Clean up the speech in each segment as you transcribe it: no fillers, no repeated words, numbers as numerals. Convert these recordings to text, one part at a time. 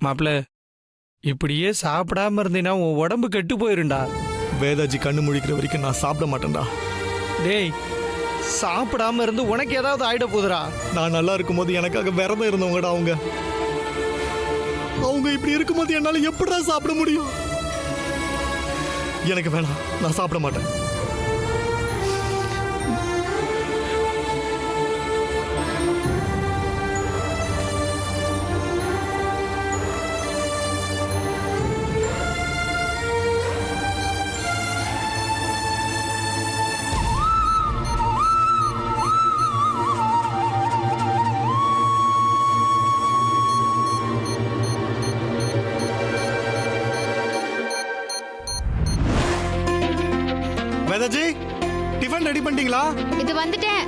மாப்பிள்ள இப்படியே சாப்பிடாம இருந்தீங்கன்னா உன் உடம்பு கெட்டு போயிருண்டா. வேதாஜி கண்ணு முழிக்கிற வரைக்கும் நான் சாப்பிட மாட்டேன்டா. டேய் சாப்பிடாம இருந்து உனக்கு ஏதாவது ஆயிட போகுதுடா. நான் நல்லா இருக்கும்போது எனக்காக விரதம் இருந்தவங்கடா அவங்க. அவங்க இப்படி இருக்கும்போது என்னால எப்படிடா சாப்பிட முடியும்? எனக்கு வேணாம், நான் சாப்பிட மாட்டேன். வேதாஜி டிஃபன் ரெடி பண்ணிட்டீங்களா? இது வந்துட்டேன்.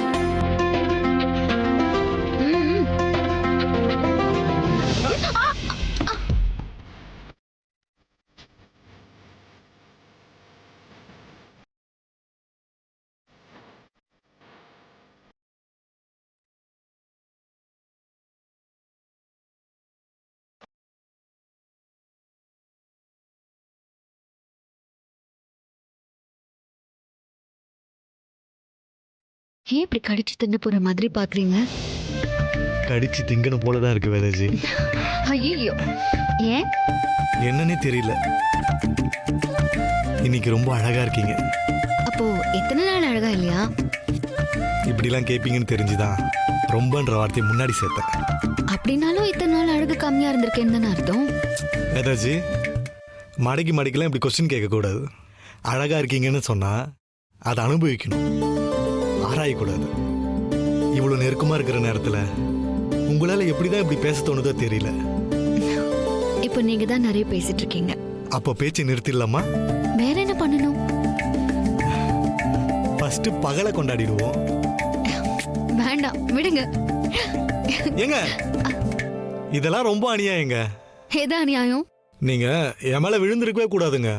ஏன் இப்படி கடிச்சு தின்னு போற மாதிரி பாக்குறீங்க? கடிச்சு திங்கணும் போலதான் இருக்கு வேதாஜி. ஐயோ ஏன்? என்னன்னே தெரியல. இன்னைக்கு ரொம்ப அழகா இருக்கீங்க. அப்போ எத்தனை நாள் அழகா இல்லையா? இப்படிலாம் கேட்பீங்கன்னு தெரிஞ்சுதான் ரொம்பன்ற வார்த்தையை முன்னாடி சேர்த்தேன். அப்படின்னாலும் இத்தனை நாள் அழகு கம்மியா இருந்திருக்கேன்னு தானே அர்த்தம். வேதாஜி மடக்கிலாம் இப்படி கொஸ்டின் கேட்கக்கூடாது. அழகா இருக்கீங்கன்னு சொன்னா அதை அனுபவிக்கணும், ஆராயக்கூடாது. இவ்வளவு நெருக்கமா இருக்கிற நேரத்துல உங்களால எப்படிதான் இப்படி பேச தோணுதோ தெரியல. இப்போ நீங்க தான் நிறைய பேசிட்டு இருக்கீங்க. அப்ப பேச்சு நிறுத்திடலாமா? வேற என்ன பண்ணணும்? ஃபர்ஸ்ட் பகலை கொண்டாடிடுவோம். வேண்டாம் விடுங்க. ஏங்க இதெல்லாம் ரொம்ப அநியாயங்க. ஏதா அநியாயம்? நீங்க என் மேல விழுந்திருக்கவே கூடாதுங்க.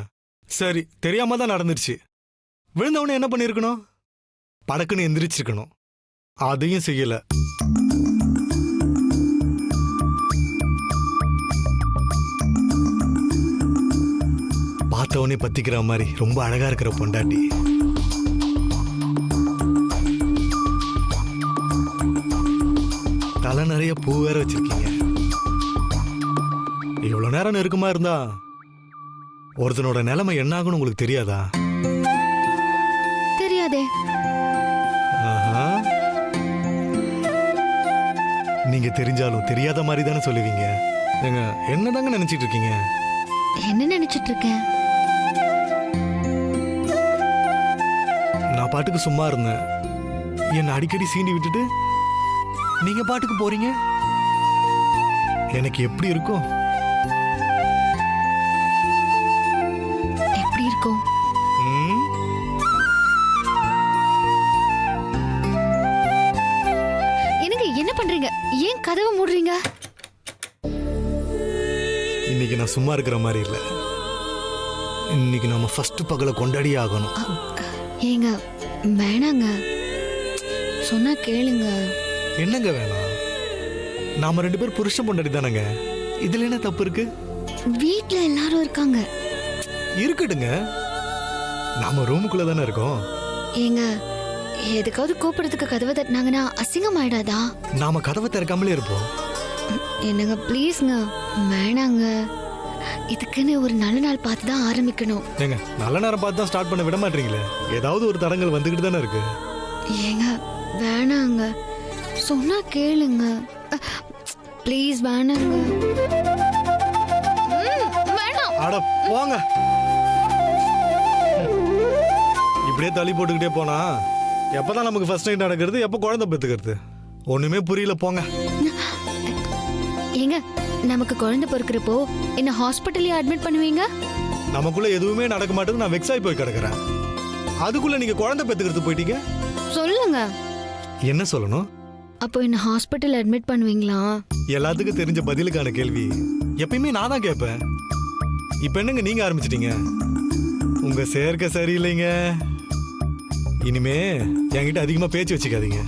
சரி தெரியாம தான் நடந்துருச்சு. விழுந்தவனே என்ன பண்ணிருக்கணும்? படக்குன்னு எந்திரிச்சிருக்கணும். அதையும் செய்யல. பார்த்தவனே பத்திக்கிற மாதிரி ரொம்ப அழகா இருக்கிற பொண்டாட்டி. தலை நிறைய பூ வேற வச்சிருக்கீங்க. இவ்வளவு நேரம் நெருக்கமா இருந்தா ஒருத்தனோட நிலைமை என்ன ஆகும்னு உங்களுக்கு தெரியாதா? தெரியாதே. ஆஹா. நீங்க தெரிஞ்சாலும் தெரியாத மாதிரி தானே சொல்லுவீங்க. நீங்க என்னதாங்க நினைச்சிட்டு இருக்கீங்க? என்ன நினைச்சிட்டு இருக்கேன்? நான் பாட்டுக்கு சும்மா இருந்தேன். என்னை அடிக்கடி சீண்டி விட்டுட்டு நீங்க பாட்டுக்கு போறீங்க. எனக்கு எப்படி இருக்கும்? எப்படி இருக்கும்? ம்? எனக்கு என்ன பண்றீங்க? ஏன் கதவை மூடுறீங்க? இன்னைக்கு நான் சும்மா இருக்கிற மாதிரி இல்ல. இன்னைக்கு நம்ம ஃபர்ஸ்ட் பகலை கொண்டாடியே ஆகணும். ஏங்க வேணாங்க, சொன்னா கேளுங்க. என்னங்க வேணாம்? நாம ரெண்டு பேர் புருஷன் பொண்டாடி தானங்க. இதுல என்ன தப்பு இருக்கு? வீட்ல எல்லாரும் இருக்காங்க. இருக்கட்டுங்க, நாம ரூமுக்குள்ள தானே இருக்கோம். ஏங்க எதுக்காவது கூப்பிடுறதுக்கு கதவை தட்டினாங்கன்னா அசிங்கம் ஆயிடாதா? நாம கதவை திறக்காமலே இருப்போம். என்னங்க ப்ளீஸ்ங்க, வேணாங்க. இதுக்குன்னு ஒரு நல்ல நாள் பார்த்து தான் ஆரம்பிக்கணும். ஏங்க நல்ல நேரம் பார்த்து தான் ஸ்டார்ட் பண்ண விட மாட்டீங்களே. ஏதாவது ஒரு தடங்கள் வந்துகிட்டு தானே இருக்கு. ஏங்க வேணாங்க, சொன்னா கேளுங்க ப்ளீஸ். வேணாங்க. வேணாம். அட போங்க. இப்படியே தள்ளி போட்டுக்கிட்டே போனா எப்பதான் நமக்கு ஃபர்ஸ்ட் நைட் நடக்கிறது, எப்ப குழந்தை பெத்துக்கிறது? ஒண்ணுமே புரியல. போங்க. ஏங்க நமக்கு குழந்தை பிறக்கிறப்போ என்ன ஹாஸ்பிட்டல்ல அட்மிட் பண்ணுவீங்க? நமக்குள்ள எதுவுமே நடக்க மாட்டேங்குது. நான் வெக்ஸாய் போய் கிடக்குறேன். அதுக்குள்ள நீங்க குழந்தை பெத்துக்கிறது போயிட்டீங்க. சொல்லுங்க. என்ன சொல்லணும்? அப்போ என்ன ஹாஸ்பிட்டல் அட்மிட் பண்ணுவீங்களா? எல்லாத்துக்கும் தெரிஞ்ச பதிலுக்கான கேள்வி எப்பயுமே நான் தான் கேட்பேன். இப்ப என்னங்க நீங்க ஆரம்பிச்சிட்டீங்க? உங்க சேர்க்கை சரியில்லைங்க. இனிமே என்கிட்ட அதிகமா பேச்சு வச்சுக்காதீங்க,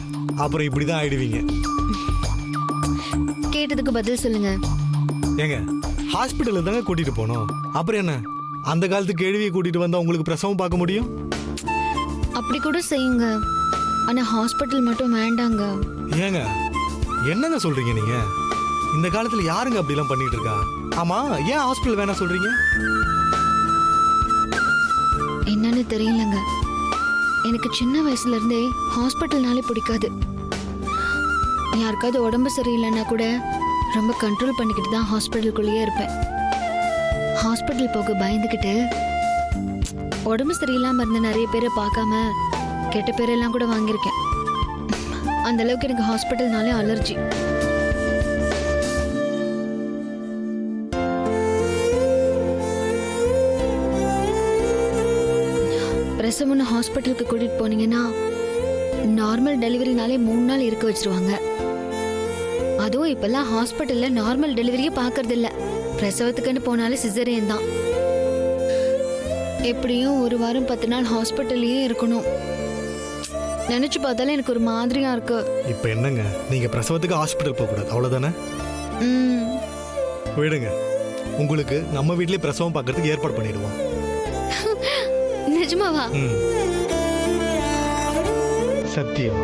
அப்புறம் இப்படிதான் ஆயிடுவீங்க. கேட்டதுக்கு பதில் சொல்லுங்க. ஏங்க ஹாஸ்பிட்டலுக்கு தாங்க கூட்டிட்டு போனோம். அப்புறம் என்ன, அந்த காலத்து கேள்வியை கூட்டிட்டு வந்தா உங்களுக்கு பிரசவம் பார்க்க முடியும்? அப்படி கூட செய்யுங்க, ஆனா ஹாஸ்பிட்டல் மட்டும் வேண்டாங்க. ஏங்க என்னங்க சொல்றீங்க நீங்க? இந்த காலத்துல யாருங்க அப்படிலாம் பண்ணிட்டு இருக்கா? ஆமா, ஏன் ஹாஸ்பிட்டல் வேணாம் சொல்றீங்க? என்னன்னு தெரியலங்க, எனக்கு சின்ன வயசுல இருந்தே ஹாஸ்பிட்டல்னாலே பிடிக்காது. யாருக்காவது உடம்பு சரியில்லைன்னா கூட ரொம்ப கண்ட்ரோல் பண்ணிக்கிட்டு தான் ஹாஸ்பிட்டலுக்குள்ளேயே இருப்பேன். ஹாஸ்பிட்டல் போக பயந்துக்கிட்டு உடம்பு சரியில்லாம இருந்த நிறைய பேரை பார்க்காம கெட்ட பேரெல்லாம் கூட வாங்கியிருக்கேன். அந்த அளவுக்கு எனக்கு ஹாஸ்பிட்டல்னாலே அலர்ஜி. பிரசவம்னு ஹாஸ்பிட்டலுக்கு கூட்டிட்டு போனீங்கன்னா நார்மல் டெலிவரினாலே 3 நாள் இருக்க வச்சிருவாங்க. அதுவும் இப்பெல்லாம் ஹாஸ்பிட்டல்ல நார்மல் டெலிவரியே பார்க்கறது இல்ல, பிரசவத்துக்குன்னு போனாலே சிசேரியன் தான். எப்படியும் 1 வாரம் 10 நாள் ஹாஸ்பிட்டல்லயே இருக்கணும். நினைச்சு பார்த்தாலே எனக்கு ஒரு மாதிரியா இருக்கு. இப்ப என்னங்க, நீங்க பிரசவத்துக்கு ஹாஸ்பிட்டல் போக கூடாது அவ்வளவுதானே? விடுங்க, உங்களுக்கு நம்ம வீட்லயே பிரசவம் பார்க்கறதுக்கு ஏற்பாடு பண்ணிடுவோம். நிஜமாவா? சத்தியம்.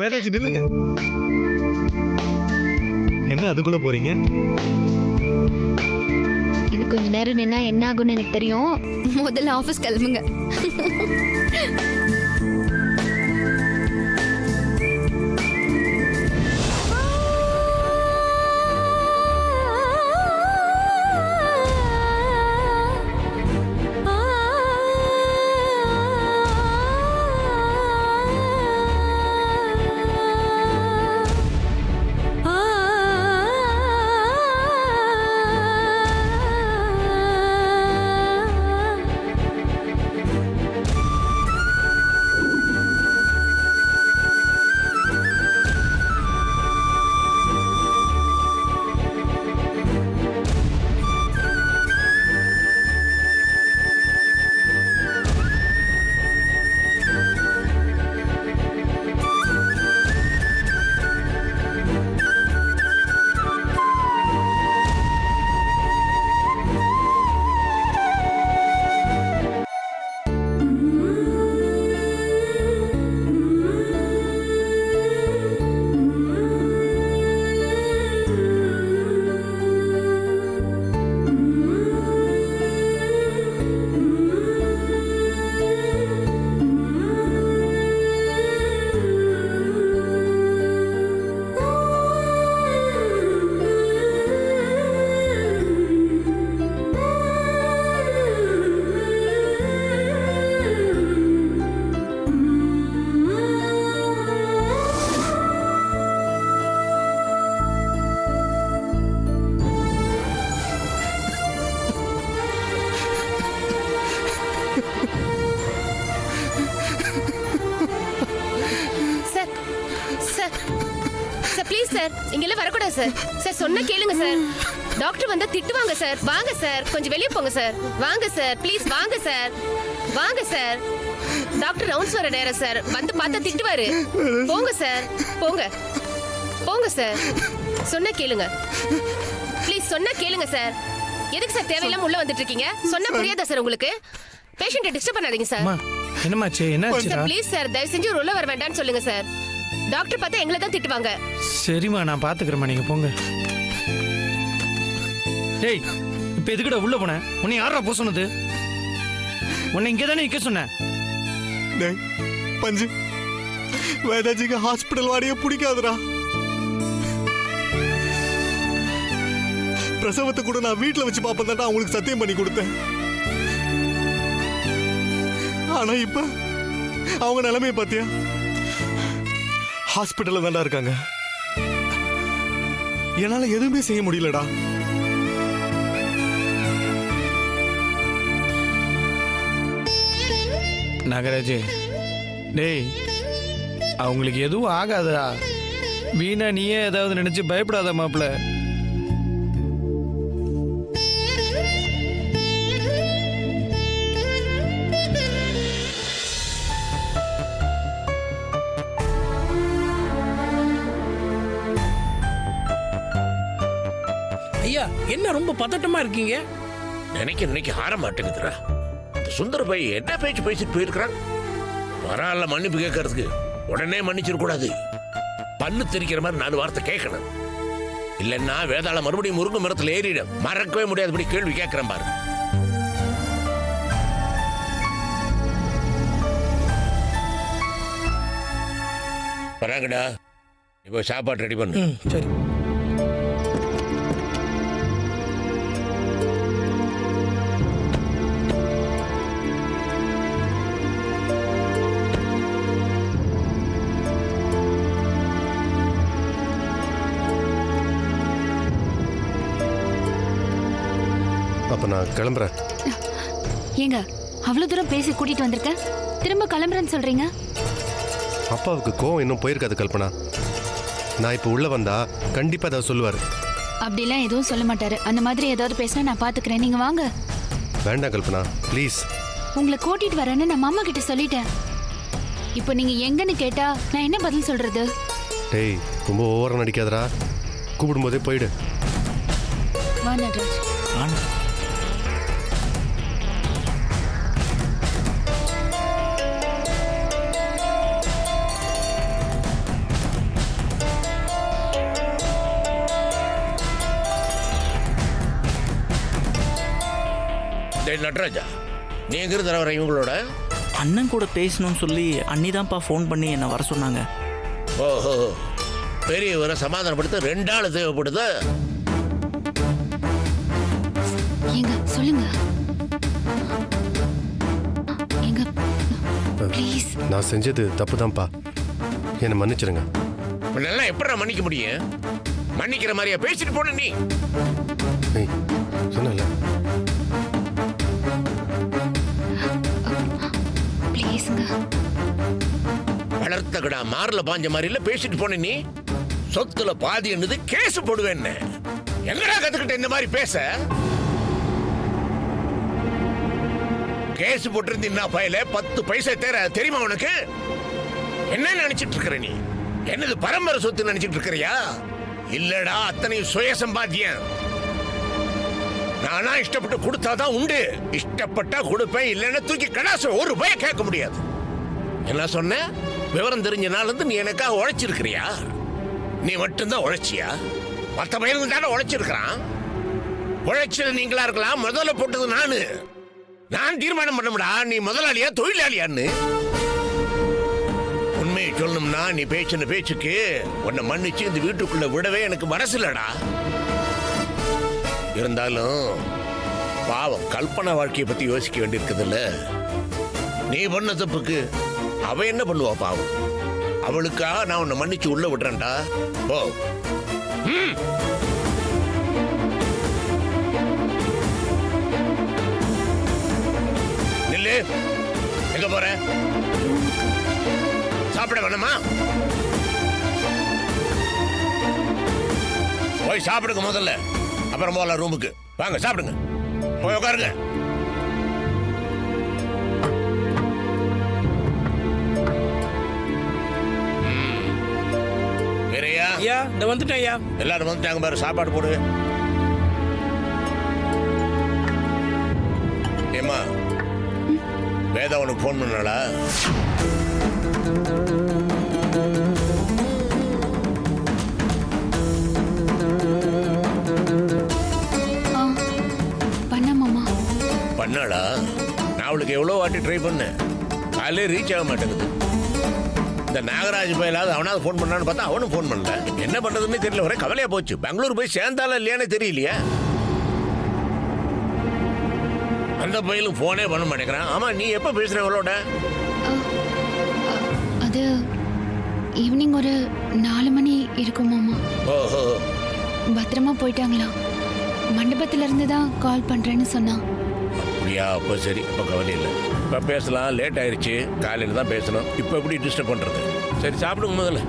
வேதாஜி நில்லுங்க. என்ன அதுக்குள்ள போறீங்க? எனக்கு கொஞ்ச நேரம் நின்னா என்ன ஆகும்னு எனக்கு தெரியும். முதல்ல ஆபீஸ் கிளம்புங்க. சார் இங்கெல்லாம் வரக்கூடாது சார். சார் சொன்ன கேளுங்க சார். டாக்டர் வந்தா திட்டுவாங்க சார். வாங்க சார், கொஞ்சம் வெளியே போங்க சார். வாங்க சார், ப்ளீஸ் வாங்க சார். வாங்க சார். டாக்டர் ரவுண்ட்ஸ் வர நேரம் சார். வந்து பார்த்தா திட்டுவாரு. போங்க சார், போங்க போங்க சார். சொன்ன கேளுங்க ப்ளீஸ், சொன்ன கேளுங்க சார். எதுக்கு சார் தேவையில்லாம உள்ள வந்துட்டு இருக்கீங்க? சொன்ன புரியாதா சார் உங்களுக்கு? பேஷண்ட்டை டிஸ்டர்ப் பண்ணாதீங்க சார். என்னமாச்சு? என்னாச்சு? சார் ப்ளீஸ் சார், தயவு செஞ்சு உள்ள வர வேண்டாம்னு சொல்லுங்க சார். டாக்டர் பார்த்தா எங்களை தான் திட்டுவாங்க. சரிம்மா, நான் பாத்துக்கிறேம்மா, நீங்க போங்க. டேய், இப்ப எதுக்குடா உள்ள போன? உன்னை யாரா போக சொன்னது? உன்னை இங்கே தானே நிக்க சொன்னேன். டேய் பஞ்சு, வேதாஜிக்கு ஹாஸ்பிட்டல் வாடியே பிடிக்காதுடா. பிரசவத்தை கூட நான் வீட்டுல வச்சு பாப்பேன் அவங்களுக்கு சத்தியம் பண்ணி கொடுத்தேன். ஆனா இப்ப அவங்க நிலைமைய பாத்தியா? ஹாஸ்பிட்டல்ல தான்டா இருக்காங்க. என்னால எதுவுமே செய்ய முடியலடா. நாகராஜ், டேய் அவங்களுக்கு எதுவும் ஆகாதடா. வீணா நீயே ஏதாவது நினைச்சு பயப்படாத மாப்பிள்ள. ஐயா, என்ன ரொம்ப பதட்டமா இருக்கீங்க? நினைக்க ஆற மாட்டேங்குதுடா. சுந்தர பை என்ன பேச்சு பேசிட்டு போயிருக்கிறான். பரவாயில்ல, மன்னிப்பு கேட்கறதுக்கு உடனே மன்னிச்சிட கூடாது. பல்லு தெரிக்கிற மாதிரி 4 வார்த்தை கேட்கணும். இல்லைன்னா வேதாள மறுபடியும் முருங்கை மரத்தில் ஏறிடும். மறக்கவே முடியாதபடி கேள்வி கேட்கிறேன் பாரு. வராங்கடா, இப்போ சாப்பாடு ரெடி பண்ணு. சரி. அப்ப நான் கிளம்புறேன். ஏங்க அவ்வளவு தூரம் பேசி கூட்டிட்டு வந்திருக்க, திரும்ப கிளம்புறேன்னு சொல்றீங்க? அப்பாவுக்கு கோவம் இன்னும் போயிருக்காது கல்பனா. நான் இப்போ உள்ள வந்தா கண்டிப்பா ஏதாவது சொல்லுவாரு. அப்படிலாம் எதுவும் சொல்ல மாட்டாரு. அந்த மாதிரி ஏதாவது பேசினா நான் பாத்துக்கிறேன். நீங்க வாங்க. வேண்டாம் கல்பனா, ப்ளீஸ். உங்களை கூட்டிட்டு வரேன்னு நான் மாமா கிட்ட சொல்லிட்டேன். இப்போ நீங்க எங்கன்னு கேட்டா நான் என்ன பதில் சொல்றது? டேய், ரொம்ப ஓவரா நடிக்காதடா. கூப்பிடும்போதே போயிடு. வா நட்ராஜ். நட்ராஜா, நீ எங்க இருந்து வர இவங்களோட? அண்ணன் கூட பேசணும்னு சொல்லி அண்ணிதான்ப்பா ஃபோன் பண்ணி என்ன வர சொன்னாங்க. ஓஹோ, பெரியவரை சமாதானப்படுத்த 2 ஆள் தேவைப்படுது. ஏங்க சொல்லுங்க. ஏங்க ப்ளீஸ். நான் செஞ்சது தப்பு தான்ப்பா, என்னை மன்னிச்சிருங்க. நல்லா எப்படி மன்னிக்க முடியும்? மன்னிக்கிற மாதிரியா பேசிட்டு போன நீ? ஏய், சொன்னல ப்ளீஸ்ங்க. வளர்த்த கடா மார்ல பாஞ்ச மாதிரி இல்ல பேசிட்டு போன நீ. சொத்துல பாதி என்னது கேஸ் போடுவேன். எங்கடா கத்துக்கிட்ட இந்த மாதிரி பேச? கேஸ் போட்டிருந்தீங்கன்னா பயல 10 பைசா தேர தெரியுமா உனக்கு? என்ன நினைச்சிட்டு இருக்கிற நீ? என்னது பரம்பரை சொத்து நினைச்சிட்டு இருக்கிறியா? இல்லடா, அத்தனையும் சுய சம்பாத்தியம். நானா இஷ்டப்பட்டு கொடுத்தாதான் உண்டு. இஷ்டப்பட்டா கொடுப்பேன், இல்லைன்னா தூக்கி கடாச ஒரு ரூபாய் கேட்க முடியாது. என்ன சொன்ன? விவரம் தெரிஞ்ச நாள் இருந்து நீ எனக்காக உழைச்சிருக்கிறியா? நீ மட்டும்தான் உழைச்சியா? மற்ற பையனுக்கு தானே உழைச்சிருக்கிறான். உழைச்சது நீங்களா இருக்கலாம், முதல்ல போட்டது நானு. நான் தீர்மானம் பண்ணமுடா நீ முதலாளியா தொழிலாளியான்னு. உண்மையை சொல்லணும்னா நீ பேச்சின பேச்சுக்கு உன்னை மன்னிச்சு இந்த வீட்டுக்குள்ள விடவே எனக்கு மனசு இல்லடா. இருந்தாலும் பாவம் கல்பனா வாழ்க்கையை பத்தி யோசிக்க வேண்டியிருக்குதுல்ல. நீ பண்ண தப்புக்கு அவ என்ன பண்ணுவா பாவம்? அவளுக்காக நான் உன்னை மன்னிச்சு உள்ள விடுறேன்டா. ஓ நில்லு. எங்க போற? சாப்பிட வேணுமா? போய் சாப்பிடுங்க முதல்ல, அப்புறம் போகலாம் ரூமுக்கு. வாங்க சாப்பிடுங்க, போய் உட்காருங்க. வேறையா? ஐயா, இந்த வந்துட்டேன் ஐயா. எல்லாரும் வந்துட்டாங்க பாரு, சாப்பாடு போடு. ஏமா வேதா உனக்கு போன் பண்ணாளா? பண்ணாளா? நான் அவளுக்கு எவ்வளோ வாட்டி ட்ரை பண்ணேன், காலையிலே ரீச் ஆக மாட்டேங்குது. இந்த நாகராஜ் பையலாவது அவனாவது ஃபோன் பண்ணான்னு பார்த்தா அவனும் ஃபோன் பண்ணல. என்ன பண்றதுன்னு தெரியல, ஒரே கவலையா போச்சு. பெங்களூர் போய் சேர்ந்தாலும் இல்லையானே தெரியலையா? அந்த பையலும் போனே பண்ண மாட்டேங்கிறான். ஆமா, நீ எப்ப பேசுற அவளோட? அது ஈவினிங் ஒரு 4 மணி இருக்கும் மாமா. ஓஹோ, பத்திரமா போயிட்டாங்களா? மண்டபத்துல இருந்து தான் கால் பண்றேன்னு சொன்னா. அப்படியா? அப்போ சரி, அப்போ கவலை இல்லை. இப்போ பேசலாம், லேட் ஆயிடுச்சு, காலையில் தான் பேசணும். இப்போ எப்படி டிஸ்டர்ப் பண்ணுறது? சரி, சாப்பிடுங்க முதல்ல.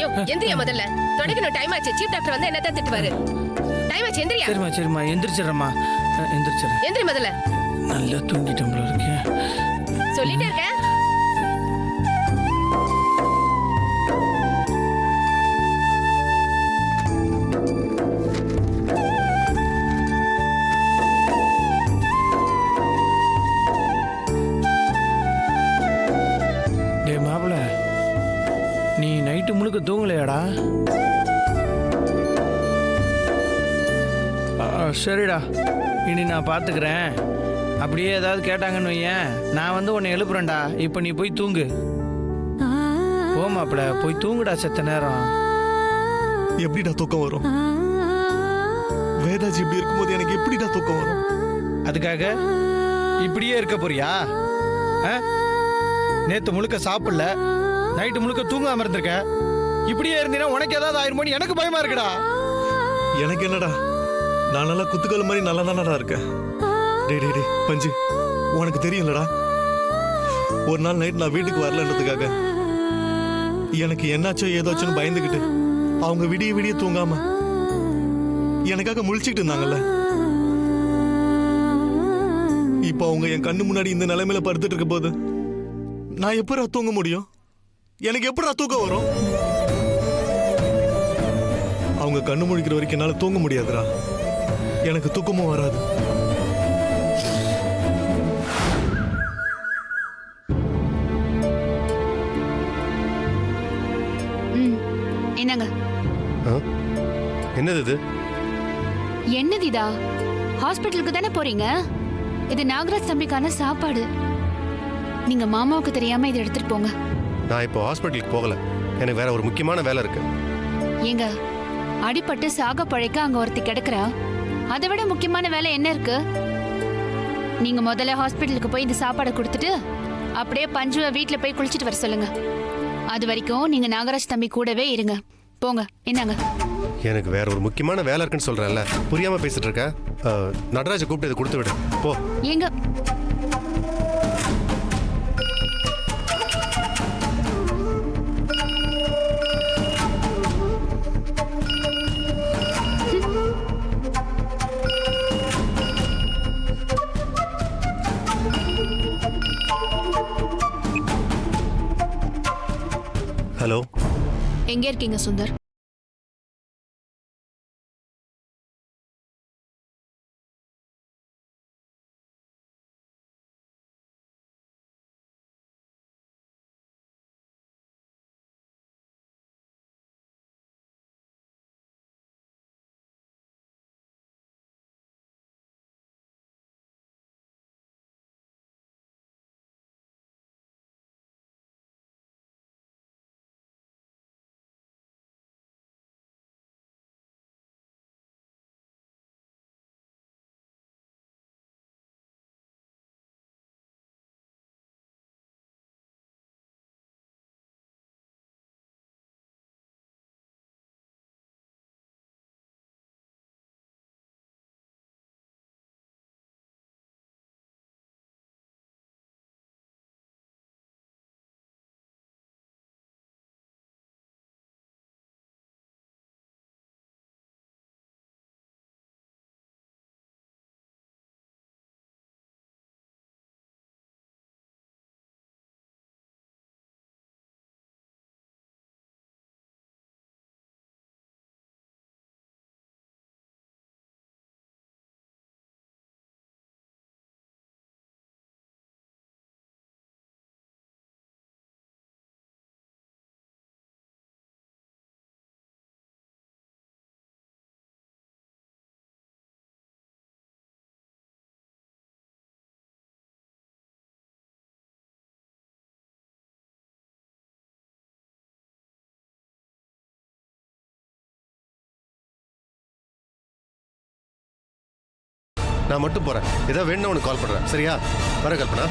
யோ எந்திரியா முதல்ல. தொடக்கணும், டைம் ஆச்சு. சீஃப் டாக்டர் வந்து என்ன தான் திட்டுவாரு. டைம் ஆச்சு, எந்திரியா. சரிம்மா எந்திரிச்சிடறேம்மா. எந்திரிச்சிடறேன். எந்திரி முதல்ல. நல்லா தூங்கிட்டோம் போல இருக்கு. சொல்லிட்டே இருக்கேன். டேய் மாப்பிள, நீ நைட்டு முழுக்க தூங்கலையாடா? சரிடா, இனி நான் பார்த்துக்கிறேன். அப்படியே ஏதாவது கேட்டாங்கன்னு வையேன், நான் வந்து உன்னை எழுப்புறேன்டா. இப்போ நீ போய் தூங்கு. போ மாப்பிள, போய் தூங்குடா செத்த நேரம். எப்படிடா தூக்கம் வரும்? வேதாஜி இப்படி இருக்கும்போது எனக்கு எப்படிடா தூக்கம் வரும்? அதுக்காக இப்படியே இருக்க போறியா? நேத்து முழுக்க சாப்பிடல, நைட்டு முழுக்க தூங்காம இருந்திருக்க. இப்படியே இருந்தீங்கன்னா உனக்கு ஏதாவது ஆயிருமோன்னு எனக்கு பயமா இருக்குடா. எனக்கு என்னடா, நான் நல்லா குத்துக்கல் மாதிரி நல்லா தானடா இருக்கேன். டேய் டேய் டேய் பஞ்சு, உனக்கு தெரியும்லடா, ஒரு நாள் நைட் நான் வீட்டுக்கு வரலன்றதுக்காக எனக்கு என்னாச்சோ ஏதாச்சுன்னு பயந்துக்கிட்டு அவங்க விடிய விடிய தூங்காம எனக்காக முழிச்சுக்கிட்டு இருந்தாங்கல்ல. இப்போ அவங்க என் கண்ணு முன்னாடி இந்த நிலைமையில படுத்துட்டு இருக்க போது நான் எப்படா தூங்க முடியும்? எனக்கு எப்படா தூக்கம் வரும்? அவங்க கண்ணு முழிக்கிற வரைக்கும் என்னால தூங்க முடியாதுடா. எனக்கு தூக்கமும் வராது. என்னங்க என்னது இது? என்னது இதா? ஹாஸ்பிட்டலுக்கு தானே போறீங்க? இது நாகராஜ் தம்பிக்கான சாப்பாடு. நீங்க மாமாவுக்கு தெரியாம இதை எடுத்துட்டு போங்க. நான் இப்போ ஹாஸ்பிட்டலுக்கு போகல, எனக்கு வேற ஒரு முக்கியமான வேலை இருக்கு. ஏங்க, அடிபட்டு சாக பழைக்க அங்க ஒருத்தி கிடக்குறா. அதை விட முக்கியமான வேலை என்ன இருக்கு? நீங்க முதல்ல ஹாஸ்பிட்டலுக்கு போய் இந்த சாப்பாடை கொடுத்துட்டு அப்படியே பஞ்சுவை வீட்டுல போய் குளிச்சுட்டு வர சொல்லுங்க. அது வரைக்கும் நீங்க நாகராஜ் தம்பி கூடவே இருங்க. போங்க. என்னங்க? எனக்கு வேற ஒரு முக்கியமான வேலை இருக்குன்னு சொல்றேன்ல, புரியாம பேசிட்டு இருக்க. நடராஜை கூப்பிட்டு இதை கொடுத்து விடு போ. ஏங்க, ஹலோ, எங்க இருக்கீங்க சுந்தர்? நான் மட்டும் போறேன். ஏதாவது வேணும்னா உனக்கு கால் பண்றேன். சரியா? வர கல்பனா.